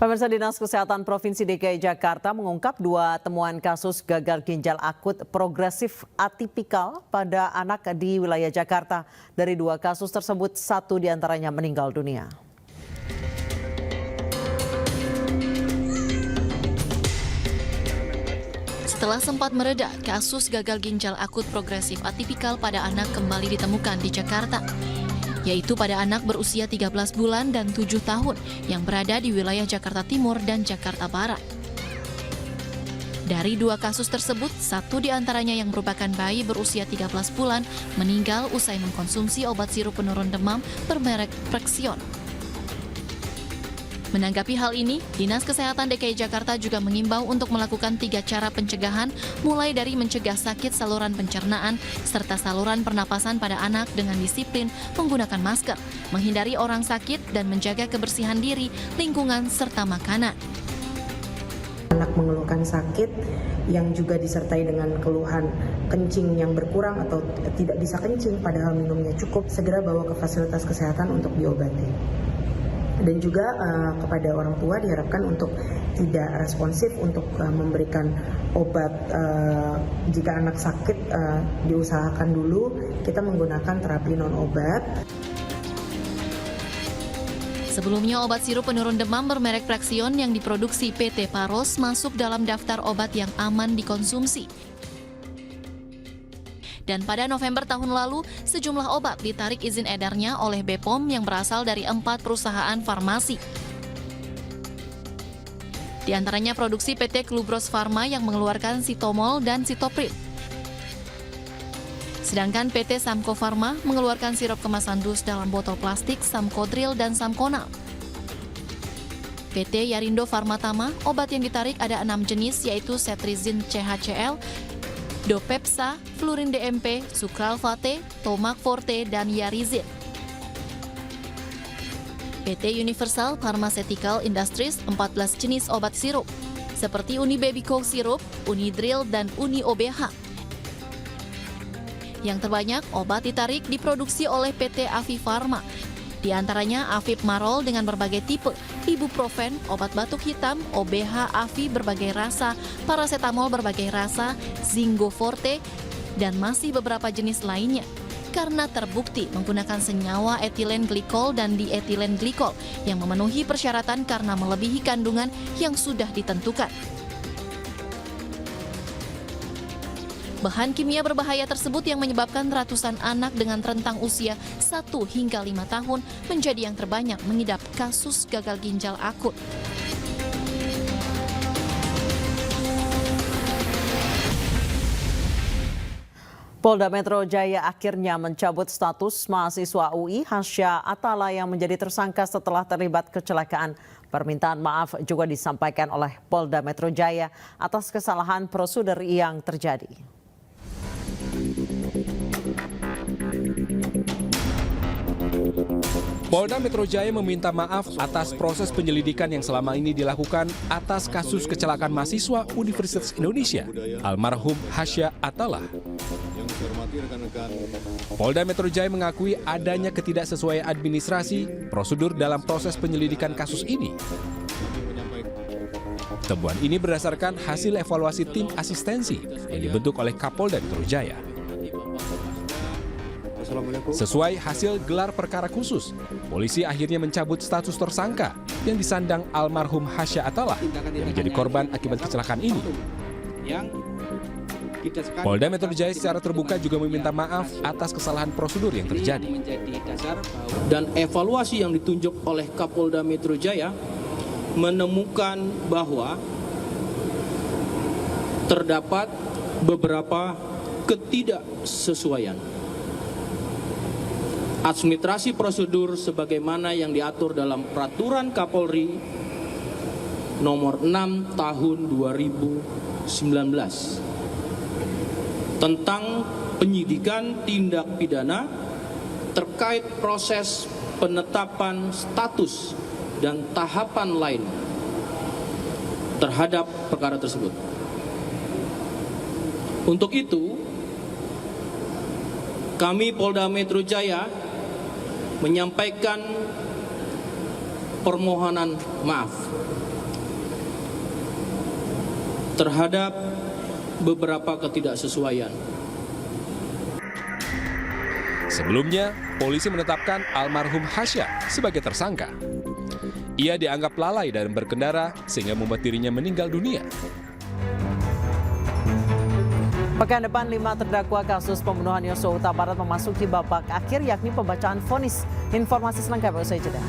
Pemirsa, Dinas Kesehatan Provinsi DKI Jakarta mengungkap 2 temuan kasus gagal ginjal akut progresif atipikal pada anak di wilayah Jakarta. Dari 2 kasus tersebut, 1 diantaranya meninggal dunia. Setelah sempat mereda, kasus gagal ginjal akut progresif atipikal pada anak kembali ditemukan di Jakarta, yaitu pada anak berusia 13 bulan dan 7 tahun yang berada di wilayah Jakarta Timur dan Jakarta Barat. Dari 2 kasus tersebut, 1 diantaranya yang merupakan bayi berusia 13 bulan meninggal usai mengkonsumsi obat sirup penurun demam bermerek Prexion. Menanggapi hal ini, Dinas Kesehatan DKI Jakarta juga mengimbau untuk melakukan 3 cara pencegahan, mulai dari mencegah sakit saluran pencernaan, serta saluran pernapasan pada anak dengan disiplin menggunakan masker, menghindari orang sakit, dan menjaga kebersihan diri, lingkungan, serta makanan. Anak mengeluhkan sakit yang juga disertai dengan keluhan kencing yang berkurang atau tidak bisa kencing padahal minumnya cukup, segera bawa ke fasilitas kesehatan untuk diobati. Dan juga kepada orang tua diharapkan untuk tidak responsif untuk memberikan obat. Jika anak sakit, diusahakan dulu kita menggunakan terapi non-obat. Sebelumnya, obat sirup penurun demam bermerek Prexion yang diproduksi PT Paros masuk dalam daftar obat yang aman dikonsumsi. Dan pada November tahun lalu, sejumlah obat ditarik izin edarnya oleh BPOM yang berasal dari 4 perusahaan farmasi. Di antaranya produksi PT Klubros Pharma yang mengeluarkan Sitomol dan Sitoprit. Sedangkan PT Samko Pharma mengeluarkan sirup kemasan dus dalam botol plastik Samkodril dan Samkonal. PT Yarindo Pharmatama, obat yang ditarik ada 6 jenis yaitu Cetirizine CHCl, Dopepsa, Flurin DMP, Sucralfate, Tomac Forte, dan Yarizid. PT Universal Pharmaceutical Industries 14 jenis obat sirup, seperti Uni Baby Coke Sirup, Unidril, dan Uni OBH. Yang terbanyak, obat ditarik diproduksi oleh PT Avi Pharma. Di antaranya Avip Marol dengan berbagai tipe, Ibuprofen, obat batuk hitam, OBH Avi berbagai rasa, paracetamol berbagai rasa, Zingo Forte, dan masih beberapa jenis lainnya. Karena terbukti menggunakan senyawa etilen glikol dan dietilen glikol yang memenuhi persyaratan karena melebihi kandungan yang sudah ditentukan. Bahan kimia berbahaya tersebut yang menyebabkan ratusan anak dengan rentang usia 1 hingga 5 tahun menjadi yang terbanyak mengidap kasus gagal ginjal akut. Polda Metro Jaya akhirnya mencabut status mahasiswa UI Hasya Atala yang menjadi tersangka setelah terlibat kecelakaan. Permintaan maaf juga disampaikan oleh Polda Metro Jaya atas kesalahan prosedur yang terjadi. Polda Metro Jaya meminta maaf atas proses penyelidikan yang selama ini dilakukan atas kasus kecelakaan mahasiswa Universitas Indonesia, almarhum Hasya Atala. Polda Metro Jaya mengakui adanya ketidaksesuaian administrasi prosedur dalam proses penyelidikan kasus ini. Temuan ini berdasarkan hasil evaluasi tim asistensi yang dibentuk oleh Kapolda Metro Jaya. Sesuai hasil gelar perkara khusus, polisi akhirnya mencabut status tersangka yang disandang almarhum Hasya Atala yang menjadi korban akibat kecelakaan ini. Polda Metro Jaya secara terbuka juga meminta maaf atas kesalahan prosedur yang terjadi. Dan evaluasi yang ditunjuk oleh Kapolda Metro Jaya menemukan bahwa terdapat beberapa ketidaksesuaian administrasi prosedur sebagaimana yang diatur dalam Peraturan Kapolri Nomor 6 Tahun 2019 tentang penyidikan tindak pidana terkait proses penetapan status dan tahapan lain terhadap perkara tersebut. Untuk itu, kami Polda Metro Jaya menyampaikan permohonan maaf terhadap beberapa ketidaksesuaian. Sebelumnya, polisi menetapkan almarhum Hasya sebagai tersangka. Ia dianggap lalai dalam berkendara sehingga membuat dirinya meninggal dunia. Pekan depan 5 terdakwa kasus pembunuhan Yosua Huta Barat memasuki babak akhir yakni pembacaan vonis. Informasi selengkapnya usai jeda.